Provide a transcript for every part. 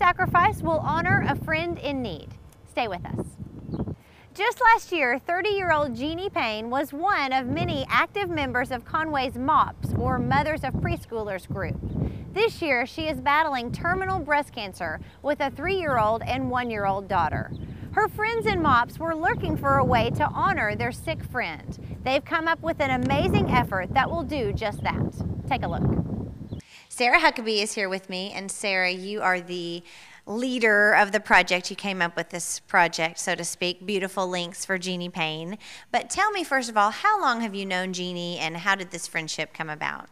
sacrifice will honor a friend in need. Stay with us. Just last year, 30-year-old Jeanie Payne was one of many active members of Conway's MOPS, or Mothers of Preschoolers group. This year, she is battling terminal breast cancer with a 3-year-old and 1-year-old daughter. Her friends in MOPS were looking for a way to honor their sick friend. They've come up with an amazing effort that will do just that. Take a look. Sarah Huckabee is here with me, and Sarah, you are the leader of the project. You came up with this project, so to speak, Beautiful Links for Jeanie Payne. But tell me, first of all, how long have you known Jeanie, and how did this friendship come about?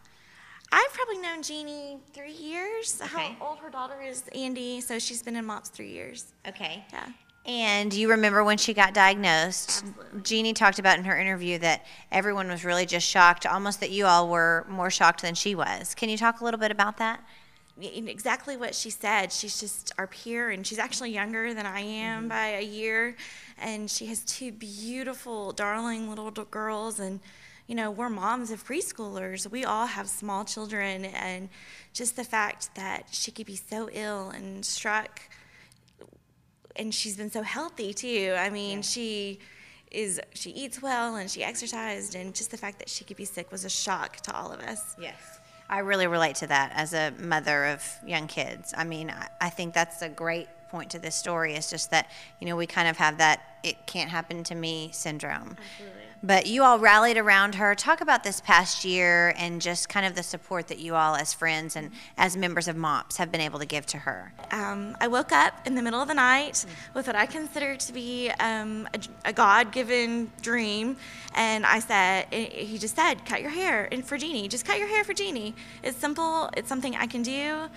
I've probably known Jeanie 3 years. Okay. How old her daughter is, Andy, so she's been in MOPS 3 years. Okay. Yeah. And you remember when she got diagnosed? Absolutely. Jeanie talked about in her interview that everyone was really just shocked, almost that you all were more shocked than she was. Can you talk a little bit about that? Exactly what she said. She's just our peer, and she's actually younger than I am by a year. And she has 2 beautiful, darling little girls. And, you know, we're moms of preschoolers. We all have small children. And just the fact that she could be so ill and struck, and she's been so healthy too. I mean, she eats well and she exercised, and just the fact that she could be sick was a shock to all of us. Yes. I really relate to that as a mother of young kids. I mean, I think that's a great point to this story, is just that, you know, we kind of have that "it can't happen to me" syndrome. Absolutely. But you all rallied around her. Talk about this past year and just kind of the support that you all as friends and as members of MOPS have been able to give to her. I woke up in the middle of the night with what I consider to be a God-given dream, and I said, he just said, cut your hair for Jeanie. Just cut your hair for Jeanie. It's simple. It's something I can do.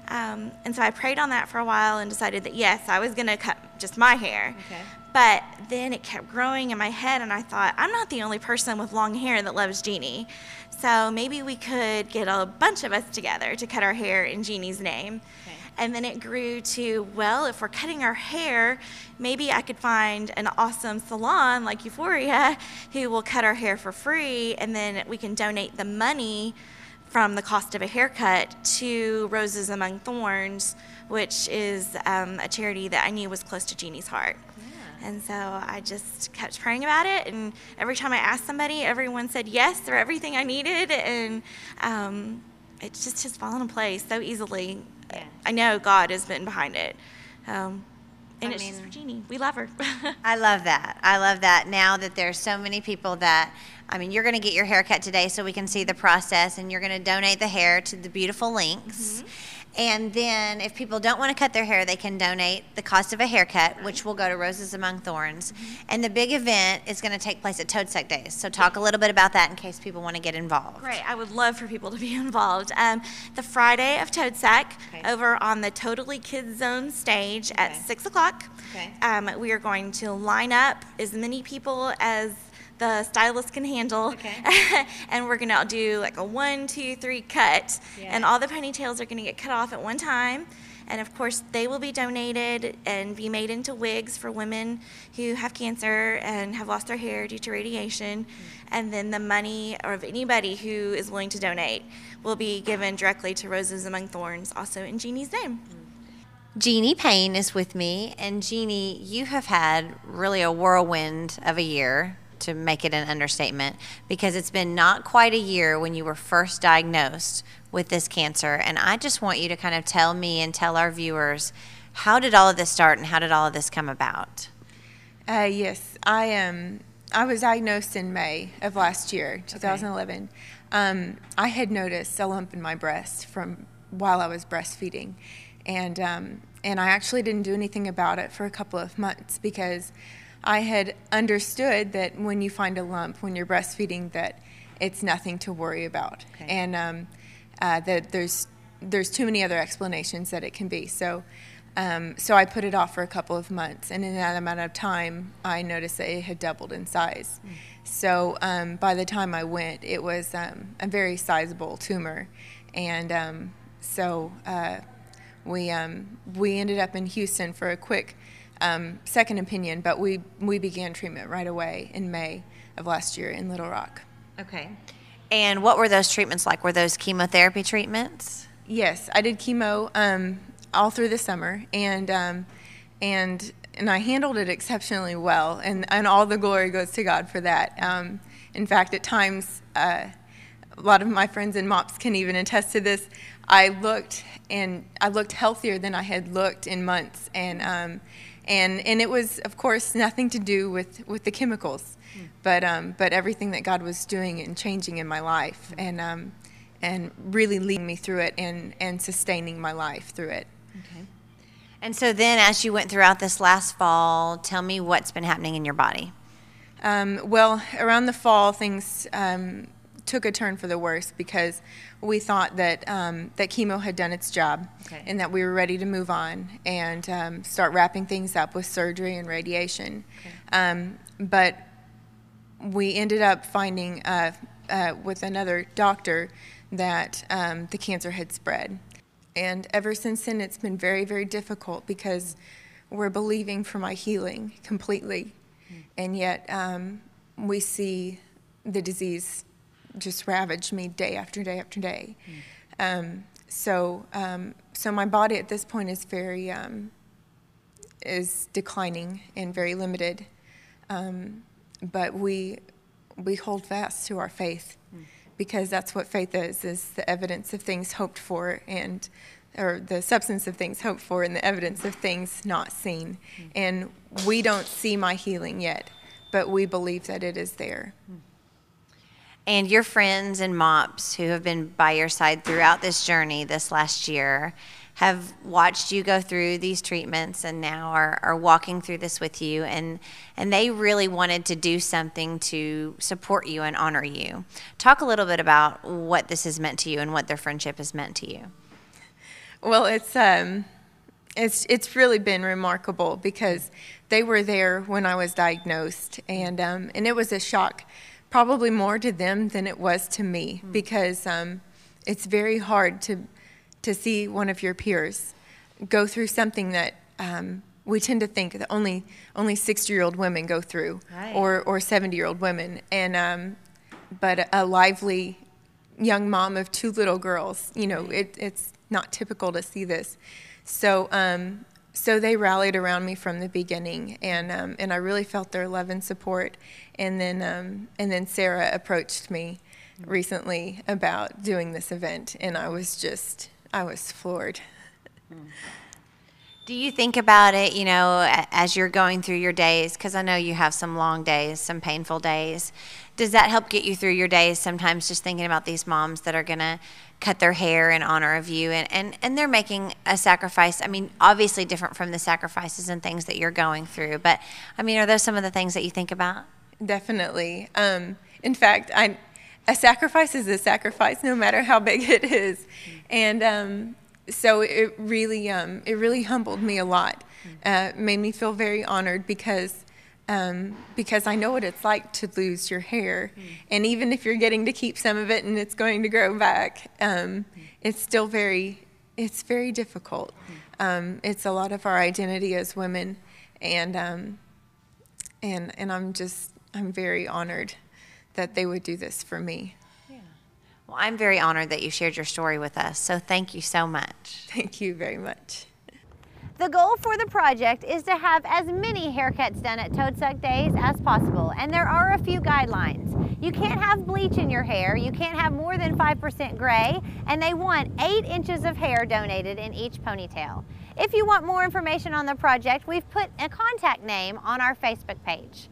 And so I prayed on that for a while and decided that, yes, I was going to cut just my hair. Okay. But then it kept growing in my head, and I thought, I'm not the only person with long hair that loves Jeanie. So maybe we could get a bunch of us together to cut our hair in Jeanie's name. Okay. And then it grew to, well, if we're cutting our hair, maybe I could find an awesome salon like Euphoria who will cut our hair for free, and then we can donate the money from the cost of a haircut to Roses Among Thorns, which is a charity that I knew was close to Jeanie's heart. And so I just kept praying about it, and every time I asked somebody, everyone said yes, or everything I needed, and it just has fallen in place so easily. Yeah. I know God has been behind it. It's just for Jeanie. We love her. I love that. I love that now that there's so many people that, I mean, you're going to get your hair cut today so we can see the process, and you're going to donate the hair to the Beautiful Links. And then if people don't want to cut their hair, they can donate the cost of a haircut, which will go to Roses Among Thorns. And the big event is going to take place at Toad Suck Days. So talk a little bit about that in case people want to get involved. Great. I would love for people to be involved. The Friday of Toad Suck, over on the Totally Kids Zone stage at 6 o'clock, we are going to line up as many people as the stylist can handle, and we're gonna do like a 1, 2, 3 cut, and all the ponytails are gonna get cut off at one time, and of course they will be donated and be made into wigs for women who have cancer and have lost their hair due to radiation, and then the money of anybody who is willing to donate will be given directly to Roses Among Thorns, also in Jeanie's name. Jeanie Payne is with me, and Jeanie, you have had really a whirlwind of a year, to make it an understatement, because it's been not quite a year when you were first diagnosed with this cancer. And I just want you to kind of tell me and tell our viewers, how did all of this start and how did all of this come about? Yes, I was diagnosed in May of last year, 2011. I had noticed a lump in my breast from while I was breastfeeding, and I actually didn't do anything about it for a couple of months because I had understood that when you find a lump when you're breastfeeding, that it's nothing to worry about, and that there's too many other explanations that it can be. So I put it off for a couple of months, and in that amount of time, I noticed that it had doubled in size. So by the time I went, it was a very sizable tumor, and so we ended up in Houston for a quick second opinion, but we began treatment right away in May of last year in Little Rock. Okay. And what were those treatments like? Were those chemotherapy treatments? Yes, I did chemo. all through the summer, and I handled it exceptionally well, and all the glory goes to God for that. In fact, at times, a lot of my friends in MOPS can even attest to this. I looked healthier than I had looked in months, and it was, of course, nothing to do with the chemicals, but everything that God was doing and changing in my life, and really leading me through it and sustaining my life through it. Okay. And so then, as you went throughout this last fall, tell me what's been happening in your body. Well, around the fall, things took a turn for the worse because we thought that chemo had done its job, okay, and that we were ready to move on and start wrapping things up with surgery and radiation. Okay. But we ended up finding with another doctor that the cancer had spread. And ever since then, it's been very, very difficult because we're believing for my healing completely. And yet we see the disease just ravage me day after day after day. So my body at this point is very is declining and very limited. But we hold fast to our faith, because that's what faith is the evidence of things hoped for, or the substance of things hoped for, and the evidence of things not seen. And we don't see my healing yet, but we believe that it is there. And your friends and MOPS who have been by your side throughout this journey this last year have watched you go through these treatments and now are walking through this with you, and they really wanted to do something to support you and honor you. Talk a little bit about what this has meant to you and what their friendship has meant to you. Well, it's really been remarkable because they were there when I was diagnosed, and it was a shock, probably more to them than it was to me, because it's very hard to see one of your peers go through something that we tend to think that only 60-year-old women go through, right, or 70-year-old women, and but a lively young mom of 2 little girls, it's not typical to see this. So they rallied around me from the beginning, and I really felt their love and support. And then Sarah approached me recently about doing this event, and I was floored. Do you think about it, as you're going through your days, because I know you have some long days, some painful days. Does that help get you through your days sometimes, just thinking about these moms that are going to cut their hair in honor of you, and they're making a sacrifice? I mean, obviously different from the sacrifices and things that you're going through, but I mean, are those some of the things that you think about? Definitely. In fact, a sacrifice is a sacrifice, no matter how big it is. And so it really humbled me a lot. Made me feel very honored because I know what it's like to lose your hair. And even if you're getting to keep some of it and it's going to grow back, it's still very difficult. It's a lot of our identity as women, and I'm very honored that they would do this for me. Yeah. Well, I'm very honored that you shared your story with us, so thank you so much. Thank you very much. The goal for the project is to have as many haircuts done at Toad Suck Days as possible, and there are a few guidelines. You can't have bleach in your hair, you can't have more than 5% gray, and they want 8 inches of hair donated in each ponytail. If you want more information on the project, we've put a contact name on our Facebook page.